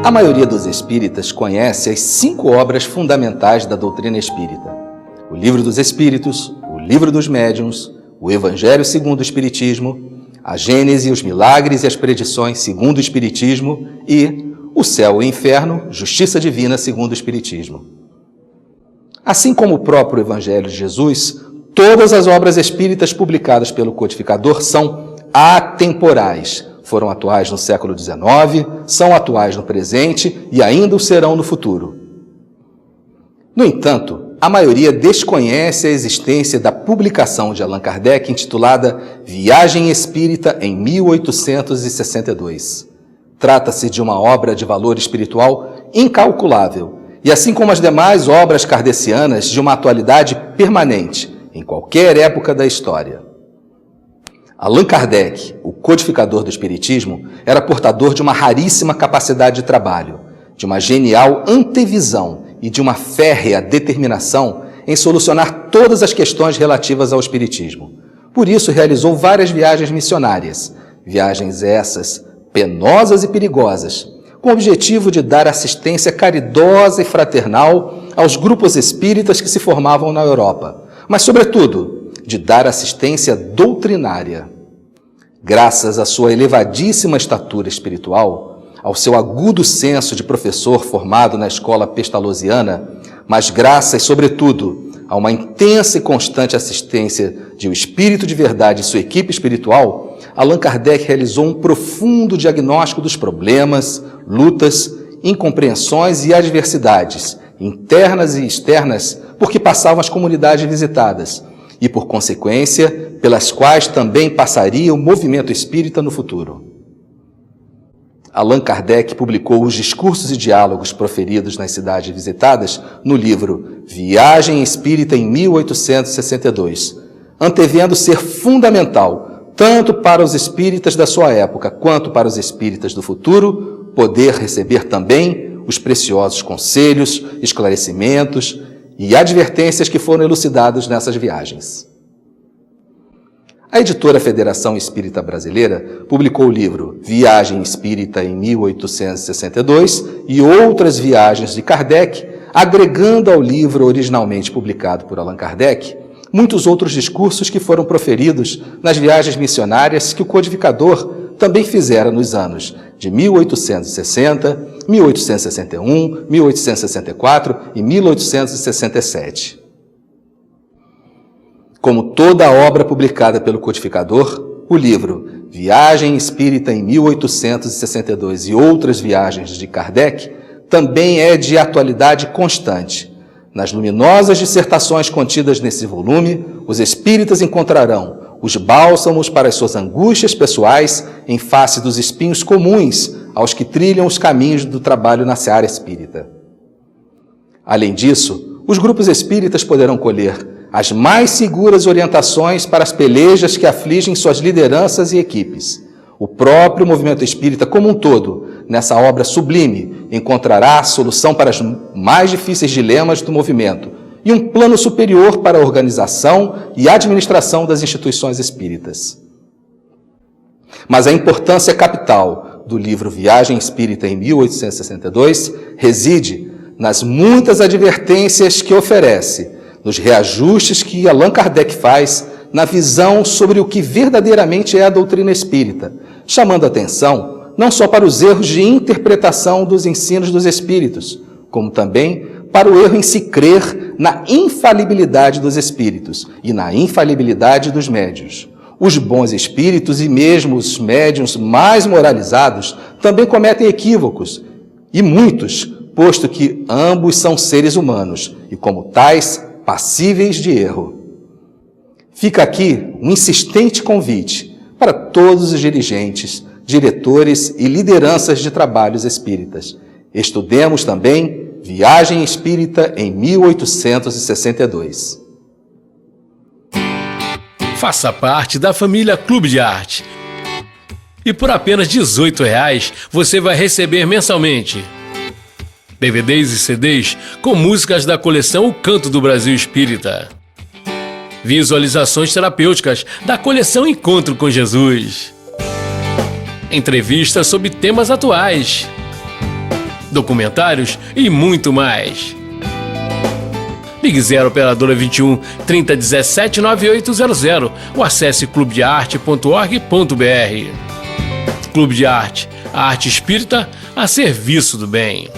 A maioria dos espíritas conhece as 5 obras fundamentais da doutrina espírita: o Livro dos Espíritos, o Livro dos Médiuns, o Evangelho segundo o Espiritismo, a Gênese, os Milagres e as Predições segundo o Espiritismo e o Céu e o Inferno, Justiça Divina segundo o Espiritismo. Assim como o próprio Evangelho de Jesus, todas as obras espíritas publicadas pelo codificador são atemporais. Foram atuais no século XIX, são atuais no presente e ainda o serão no futuro. No entanto, a maioria desconhece a existência da publicação de Allan Kardec intitulada Viagem Espírita em 1862. Trata-se de uma obra de valor espiritual incalculável e, assim como as demais obras kardecianas, de uma atualidade permanente em qualquer época da história. Allan Kardec, o codificador do Espiritismo, era portador de uma raríssima capacidade de trabalho, de uma genial antevisão e de uma férrea determinação em solucionar todas as questões relativas ao Espiritismo. Por isso, realizou várias viagens missionárias, viagens essas penosas e perigosas, com o objetivo de dar assistência caridosa e fraternal aos grupos espíritas que se formavam na Europa, mas, sobretudo, de dar assistência doutrinária. Graças à sua elevadíssima estatura espiritual, ao seu agudo senso de professor formado na escola pestalozziana, mas graças, sobretudo, a uma intensa e constante assistência de o Espírito de Verdade e sua equipe espiritual, Allan Kardec realizou um profundo diagnóstico dos problemas, lutas, incompreensões e adversidades, internas e externas, por que passavam as comunidades visitadas, e, por consequência, pelas quais também passaria o movimento espírita no futuro. Allan Kardec publicou os discursos e diálogos proferidos nas cidades visitadas no livro Viagem Espírita em 1862, antevendo ser fundamental, tanto para os espíritas da sua época quanto para os espíritas do futuro, poder receber também os preciosos conselhos, esclarecimentos e advertências que foram elucidados nessas viagens. A editora Federação Espírita Brasileira publicou o livro Viagem Espírita em 1862 e outras viagens de Kardec, agregando ao livro originalmente publicado por Allan Kardec muitos outros discursos que foram proferidos nas viagens missionárias que o codificador também fizera nos anos de 1860, 1861, 1864 e 1867. Como toda a obra publicada pelo codificador, o livro Viagem Espírita em 1862 e outras viagens de Kardec também é de atualidade constante. Nas luminosas dissertações contidas nesse volume, os espíritas encontrarão os bálsamos para as suas angústias pessoais em face dos espinhos comuns aos que trilham os caminhos do trabalho na seara espírita. Além disso, os grupos espíritas poderão colher as mais seguras orientações para as pelejas que afligem suas lideranças e equipes. O próprio movimento espírita como um todo, nessa obra sublime, encontrará a solução para os mais difíceis dilemas do movimento e um plano superior para a organização e administração das instituições espíritas. Mas a importância capital do livro Viagem Espírita em 1862 reside nas muitas advertências que oferece, nos reajustes que Allan Kardec faz na visão sobre o que verdadeiramente é a doutrina espírita, chamando atenção não só para os erros de interpretação dos ensinos dos espíritos, como também para o erro em se crer na infalibilidade dos espíritos e na infalibilidade dos médiuns. Os bons espíritos e mesmo os médiuns mais moralizados também cometem equívocos, e muitos, posto que ambos são seres humanos e, como tais, passíveis de erro. Fica aqui um insistente convite para todos os dirigentes, diretores e lideranças de trabalhos espíritas. Estudemos também Viagem Espírita em 1862. Faça parte da família Clube de Arte. E por apenas R$18 você vai receber mensalmente DVDs e CDs com músicas da coleção O Canto do Brasil Espírita, visualizações terapêuticas da coleção Encontro com Jesus, entrevistas sobre temas atuais, documentários e muito mais. Ligue 0 operadora 21 3017 9800 ou acesse clubedearte.org.br. Clube de Arte, a arte espírita a serviço do bem.